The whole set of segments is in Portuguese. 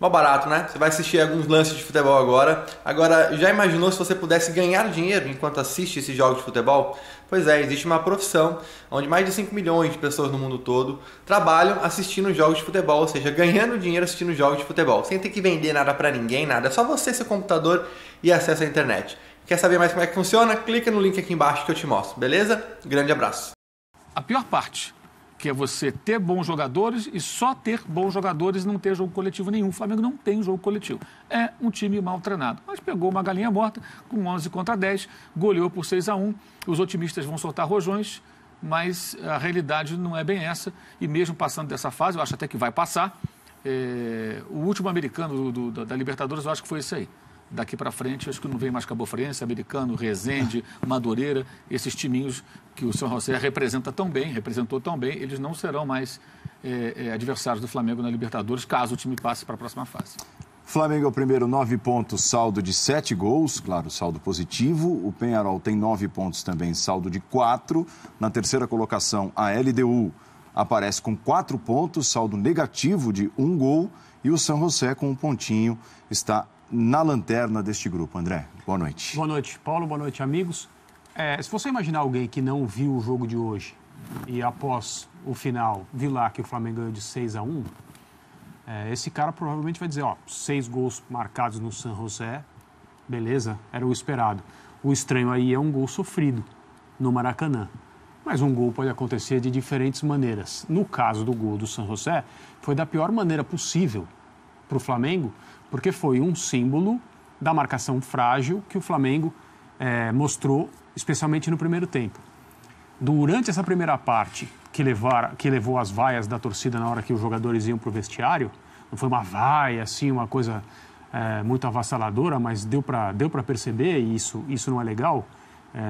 Mó barato, né? Você vai assistir alguns lances de futebol agora. Agora, já imaginou se você pudesse ganhar dinheiro enquanto assiste esses jogos de futebol? Pois é, existe uma profissão onde mais de 5 milhões de pessoas no mundo todo trabalham assistindo jogos de futebol, ou seja, ganhando dinheiro assistindo jogos de futebol, sem ter que vender nada pra ninguém, nada. É só você, seu computador e acesso à internet. Quer saber mais como é que funciona? Clica no link aqui embaixo que eu te mostro, beleza? Grande abraço. A pior parte, que é você ter bons jogadores e só ter bons jogadores e não ter jogo coletivo nenhum. O Flamengo não tem jogo coletivo. É um time mal treinado. Mas pegou uma galinha morta com 11 contra 10, goleou por 6-1. Os otimistas vão soltar rojões, mas a realidade não é bem essa. E mesmo passando dessa fase, eu acho até que vai passar. O último americano da Libertadores, eu acho que foi esse aí. Daqui para frente, acho que não vem mais Cabo Friense, Americano, Resende, Madureira, esses timinhos que o São José representou tão bem, eles não serão mais adversários do Flamengo na Libertadores, caso o time passe para a próxima fase. Flamengo é o primeiro, 9 pontos, saldo de 7 gols, claro, saldo positivo. O Peñarol tem 9 pontos também, saldo de 4. Na terceira colocação, a LDU aparece com 4 pontos, saldo negativo de 1 gol. E o São José, com um pontinho, está na lanterna deste grupo. André, boa noite. Boa noite, Paulo. Boa noite, amigos. Se você imaginar alguém que não viu o jogo de hoje e após o final viu lá que o Flamengo ganhou de 6-1, esse cara provavelmente vai dizer, 6 gols marcados no São José, beleza, era o esperado. O estranho aí é um gol sofrido no Maracanã. Mas um gol pode acontecer de diferentes maneiras. No caso do gol do São José, foi da pior maneira possível para o Flamengo, porque foi um símbolo da marcação frágil que o Flamengo mostrou, especialmente no primeiro tempo. Durante essa primeira parte, que levou as vaias da torcida na hora que os jogadores iam para o vestiário, não foi uma vaia, assim, uma coisa muito avassaladora, mas deu para perceber, e isso não é legal.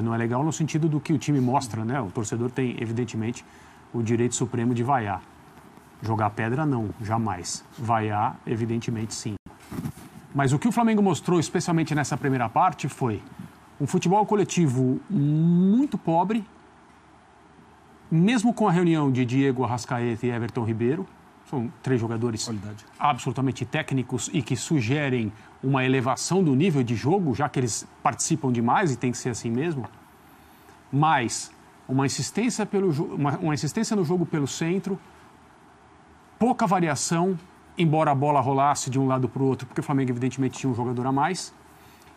Não é legal no sentido do que o time mostra, né? O torcedor tem, evidentemente, o direito supremo de vaiar. Jogar pedra, não, jamais. Vaiar, evidentemente, sim. Mas o que o Flamengo mostrou, especialmente nessa primeira parte, foi um futebol coletivo muito pobre, mesmo com a reunião de Diego Arrascaeta e Everton Ribeiro. São 3 jogadores absolutamente técnicos e que sugerem uma elevação do nível de jogo, já que eles participam demais e tem que ser assim mesmo. Mas uma insistência no jogo pelo centro, pouca variação, embora a bola rolasse de um lado para o outro, porque o Flamengo evidentemente tinha um jogador a mais,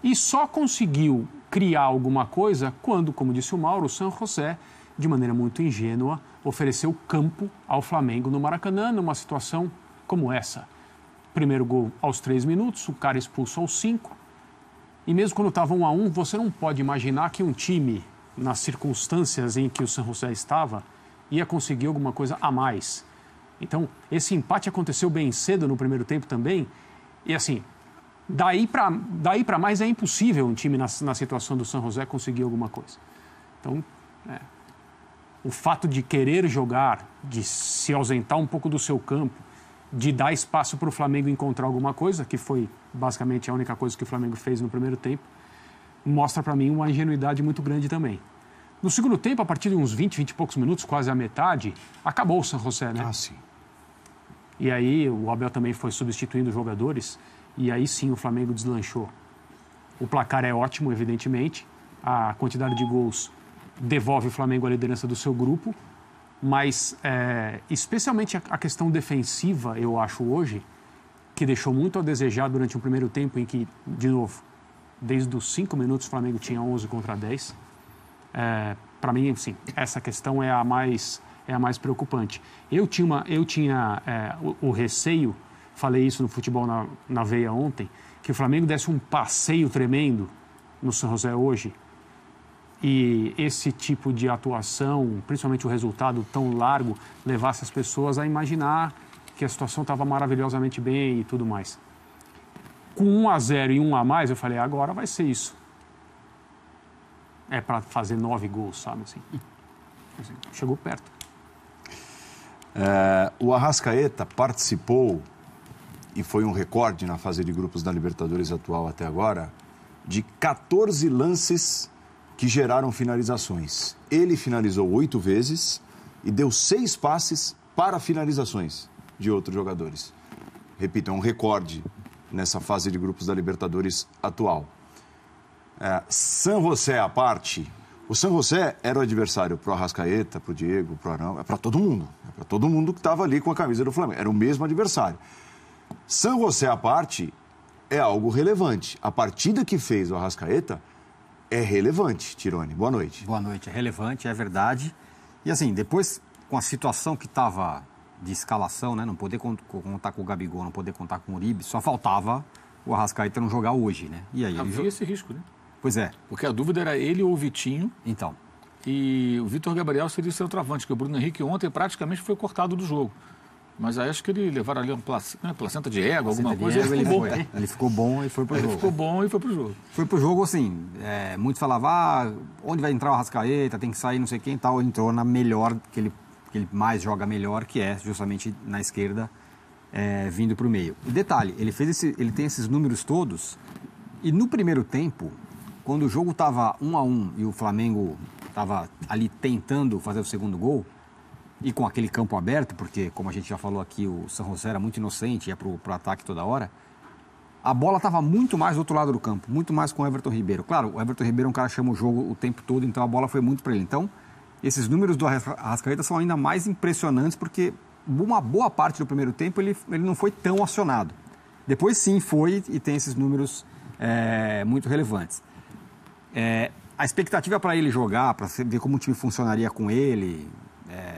e só conseguiu criar alguma coisa quando, como disse o Mauro, o São José, de maneira muito ingênua, ofereceu campo ao Flamengo no Maracanã, numa situação como essa. Primeiro gol aos 3 minutos, o cara expulso aos 5, e mesmo quando estava 1-1, você não pode imaginar que um time, nas circunstâncias em que o São José estava, ia conseguir alguma coisa a mais. Então, esse empate aconteceu bem cedo no primeiro tempo também. E assim, daí para mais é impossível um time na situação do São José conseguir alguma coisa. Então, o fato de querer jogar, de se ausentar um pouco do seu campo, de dar espaço para o Flamengo encontrar alguma coisa, que foi basicamente a única coisa que o Flamengo fez no primeiro tempo, mostra para mim uma ingenuidade muito grande também. No segundo tempo, a partir de uns 20 e poucos minutos, quase a metade, acabou o São José, né? Ah, sim. E aí o Abel também foi substituindo jogadores e aí sim o Flamengo deslanchou. O placar é ótimo, evidentemente. A quantidade de gols devolve o Flamengo à liderança do seu grupo. Mas especialmente a questão defensiva, eu acho hoje, que deixou muito a desejar durante o primeiro tempo em que, de novo, desde os 5 minutos o Flamengo tinha 11 contra 10. Para mim, sim, essa questão é a mais preocupante. Eu tinha o receio, falei isso no Futebol na Veia ontem, que o Flamengo desse um passeio tremendo no São José hoje e esse tipo de atuação, principalmente o resultado tão largo, levasse as pessoas a imaginar que a situação estava maravilhosamente bem e tudo mais. Com 1-0 e 1 a mais, eu falei, agora vai ser isso. É para fazer 9 gols, sabe assim? Chegou perto. O Arrascaeta participou, e foi um recorde na fase de grupos da Libertadores atual até agora, de 14 lances que geraram finalizações. Ele finalizou 8 vezes e deu 6 passes para finalizações de outros jogadores. repito, é um recorde nessa fase de grupos da Libertadores atual. San José à parte, o San José era o adversário pro Arrascaeta, pro Diego, pro Arão, para todo mundo. Para todo mundo que estava ali com a camisa do Flamengo. Era o mesmo adversário. San José à parte é algo relevante. A partida que fez o Arrascaeta é relevante, Tironi. Boa noite. Boa noite. É relevante, é verdade. E assim, depois, com a situação que estava de escalação, né? Não poder contar com o Gabigol, não poder contar com o Uribe, só faltava o Arrascaeta não jogar hoje, né? E aí havia esse risco, né? Pois é. Porque a dúvida era ele ou o Vitinho. Então. E o Vitor Gabriel seria o centroavante, que o Bruno Henrique ontem praticamente foi cortado do jogo. Mas aí acho que ele levaram ali uma placenta de égua, alguma coisa, ele ficou bom. Ele ficou bom e foi pro jogo. Ele ficou bom e foi pro jogo. Foi pro jogo, assim, muitos falavam, onde vai entrar o Arrascaeta, tem que sair não sei quem e tal. Ele entrou na melhor, que ele mais joga melhor, que é justamente na esquerda, vindo pro meio. E detalhe, ele tem esses números todos, e no primeiro tempo, quando o jogo estava 1-1 e o Flamengo estava ali tentando fazer o segundo gol, e com aquele campo aberto, porque, como a gente já falou aqui, o San José era muito inocente, ia pro ataque toda hora, a bola estava muito mais do outro lado do campo, muito mais com o Everton Ribeiro. Claro, o Everton Ribeiro é um cara que chama o jogo o tempo todo, então a bola foi muito para ele. Então, esses números do Arrascaeta são ainda mais impressionantes, porque uma boa parte do primeiro tempo ele não foi tão acionado. Depois sim foi e tem esses números muito relevantes. A expectativa para ele jogar, para ver como o time funcionaria com ele,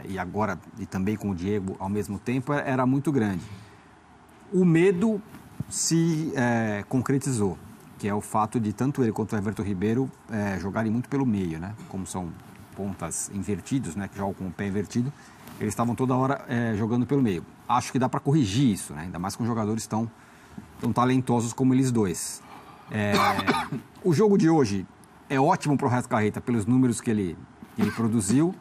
e agora e também com o Diego ao mesmo tempo, era muito grande. O medo se concretizou, que é o fato de tanto ele quanto o Everton Ribeiro jogarem muito pelo meio, né? Como são pontas invertidos, né? Que jogam com o pé invertido, eles estavam toda hora jogando pelo meio. Acho que dá para corrigir isso, né? Ainda mais com jogadores tão talentosos como eles dois. O jogo de hoje é ótimo para o Arrascaeta pelos números que ele produziu,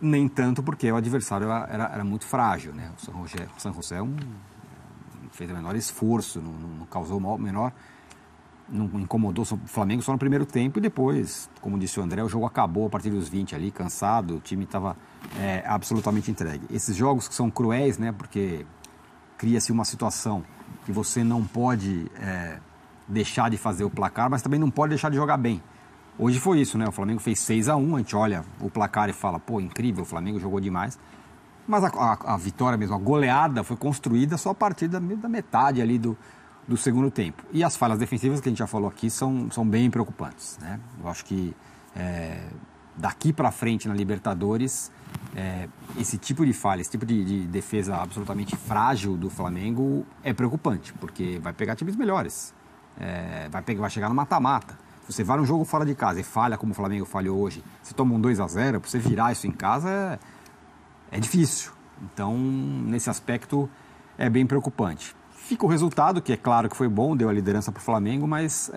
nem tanto porque o adversário era muito frágil, né? O San José fez o menor esforço, não causou o menor, não incomodou o Flamengo só no primeiro tempo e depois, como disse o André, o jogo acabou a partir dos 20 ali, cansado, o time estava absolutamente entregue. Esses jogos que são cruéis, né? Porque cria-se uma situação que você não pode deixar de fazer o placar, mas também não pode deixar de jogar bem. Hoje foi isso, né? O Flamengo fez 6-1, a gente olha o placar e fala, pô, incrível, o Flamengo jogou demais. Mas a vitória mesmo, a goleada foi construída só a partir da metade ali do segundo tempo. E as falhas defensivas que a gente já falou aqui são bem preocupantes, né? Eu acho que daqui para frente na Libertadores, esse tipo de falha, esse tipo de defesa absolutamente frágil do Flamengo é preocupante, porque vai pegar times melhores, vai chegar no mata-mata. Se você vai num jogo fora de casa e falha como o Flamengo falhou hoje, você toma um 2-0, para você virar isso em casa é difícil. Então, nesse aspecto, é bem preocupante. Fica o resultado, que é claro que foi bom, deu a liderança para o Flamengo, mas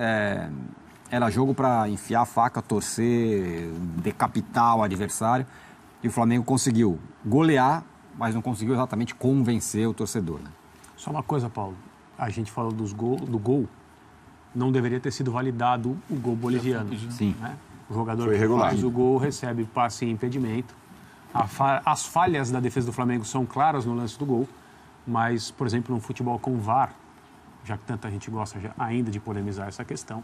era jogo para enfiar a faca, torcer, decapitar o adversário. E o Flamengo conseguiu golear, mas não conseguiu exatamente convencer o torcedor, né? Só uma coisa, Paulo. A gente falou do gol. Não deveria ter sido validado o gol boliviano. Sim. Né? O jogador foi que irregular. faz o gol recebe passe e impedimento. As falhas da defesa do Flamengo são claras no lance do gol, mas, por exemplo, no futebol com VAR, já que tanta gente gosta ainda de polemizar essa questão,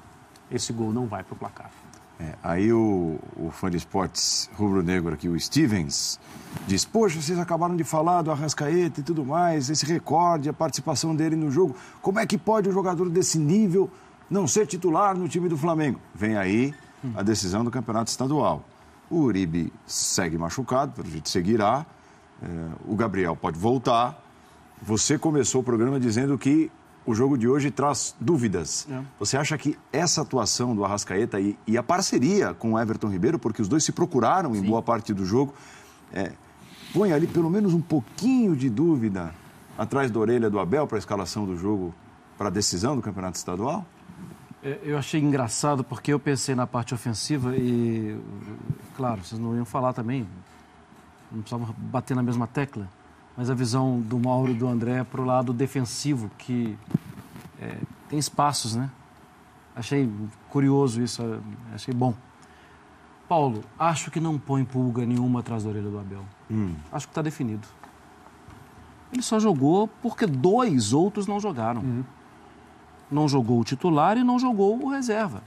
esse gol não vai para o placar. Aí o fã de esportes rubro-negro aqui, o Stevens, diz, poxa, vocês acabaram de falar do Arrascaeta e tudo mais, esse recorde, a participação dele no jogo, como é que pode um jogador desse nível não ser titular no time do Flamengo? Vem aí a decisão do campeonato estadual. O Uribe segue machucado, pelo jeito seguirá, o Gabriel pode voltar. Você começou o programa dizendo que o jogo de hoje traz dúvidas. Você acha que essa atuação do Arrascaeta e a parceria com o Everton Ribeiro, porque os dois se procuraram em boa parte do jogo, põe ali pelo menos um pouquinho de dúvida atrás da orelha do Abel para a escalação do jogo, para a decisão do campeonato estadual? Eu achei engraçado porque eu pensei na parte ofensiva e, claro, vocês não iam falar também, não precisavam bater na mesma tecla, mas a visão do Mauro e do André para o lado defensivo, que tem espaços, né? Achei curioso isso, achei bom. Paulo, acho que não põe pulga nenhuma atrás da orelha do Abel. Acho que está definido. Ele só jogou porque 2 outros não jogaram. Não jogou o titular e não jogou o reserva.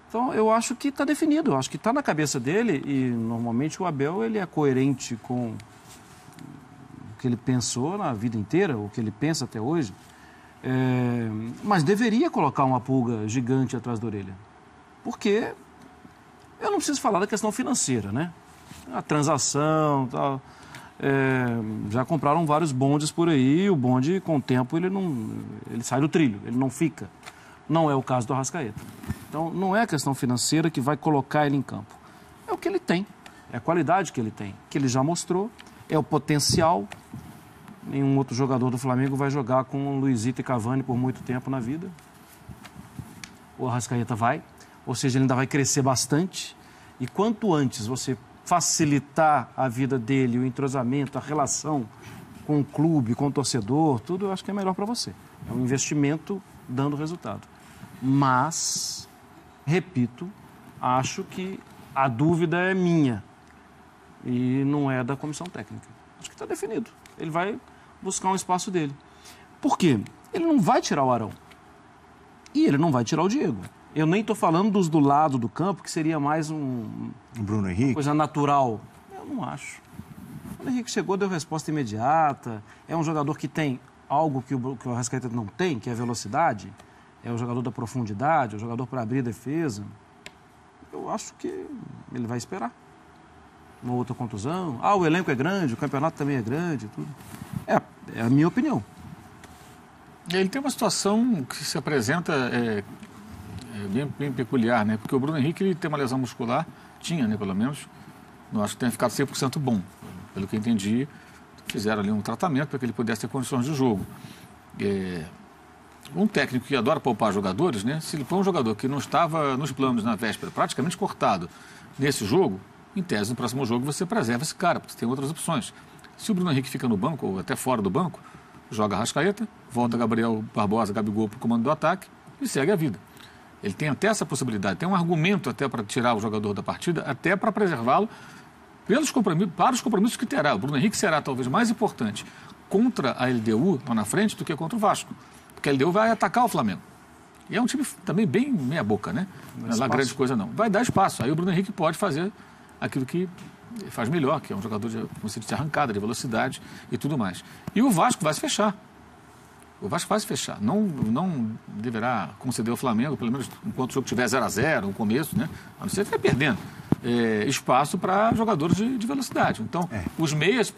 Então, eu acho que está definido, eu acho que está na cabeça dele e, normalmente, o Abel ele é coerente com o que ele pensou na vida inteira, o que ele pensa até hoje, mas deveria colocar uma pulga gigante atrás da orelha. Porque eu não preciso falar da questão financeira, né? A transação, tal. Já compraram vários bondes por aí, o bonde, com o tempo, ele sai do trilho, ele não fica. Não é o caso do Arrascaeta. Então, não é a questão financeira que vai colocar ele em campo. É o que ele tem, é a qualidade que ele tem, que ele já mostrou, é o potencial. Nenhum outro jogador do Flamengo vai jogar com Luizito e Cavani por muito tempo na vida. O Arrascaeta vai, ou seja, ele ainda vai crescer bastante. E quanto antes você facilitar a vida dele, o entrosamento, a relação com o clube, com o torcedor, tudo, eu acho que é melhor para você. É um investimento dando resultado. Mas, repito, acho que a dúvida é minha e não é da comissão técnica. Acho que está definido. Ele vai buscar um espaço dele. Por quê? Ele não vai tirar o Arão. E ele não vai tirar o Diego. Eu nem estou falando dos do lado do campo, que seria mais Bruno Henrique? Uma coisa natural. Eu não acho. O Bruno Henrique chegou, deu resposta imediata. É um jogador que tem algo que o Arrascaeta não tem, que é a velocidade. É o jogador da profundidade, é o jogador para abrir a defesa. Eu acho que ele vai esperar. Uma outra contusão. O elenco é grande, o campeonato também é grande. Tudo. É a minha opinião. Ele tem uma situação que se apresenta bem peculiar, né? Porque o Bruno Henrique ele tem uma lesão muscular, tinha, né, pelo menos, não acho que tenha ficado 100% bom. Pelo que eu entendi, fizeram ali um tratamento para que ele pudesse ter condições de jogo. Um técnico que adora poupar jogadores, né? Se ele for um jogador que não estava nos planos na véspera, praticamente cortado nesse jogo, em tese, no próximo jogo você preserva esse cara, porque você tem outras opções. Se o Bruno Henrique fica no banco, ou até fora do banco, joga Arrascaeta, volta Gabriel Barbosa, Gabigol para o comando do ataque e segue a vida. Ele tem até essa possibilidade, tem um argumento até para tirar o jogador da partida, até para preservá-lo para os compromissos que terá. O Bruno Henrique será talvez mais importante contra a LDU lá na frente do que contra o Vasco, porque a LDU vai atacar o Flamengo. E é um time também bem meia boca, né? Não é lá grande coisa não. Vai dar espaço, aí o Bruno Henrique pode fazer aquilo que faz melhor, que é um jogador de arrancada, de velocidade e tudo mais. E o Vasco vai se fechar. O Vasco vai se fechar. Não deverá conceder ao Flamengo, pelo menos enquanto o jogo tiver 0-0, no começo, né? A não ser que vai perdendo. Espaço para jogadores de velocidade. Então, os meias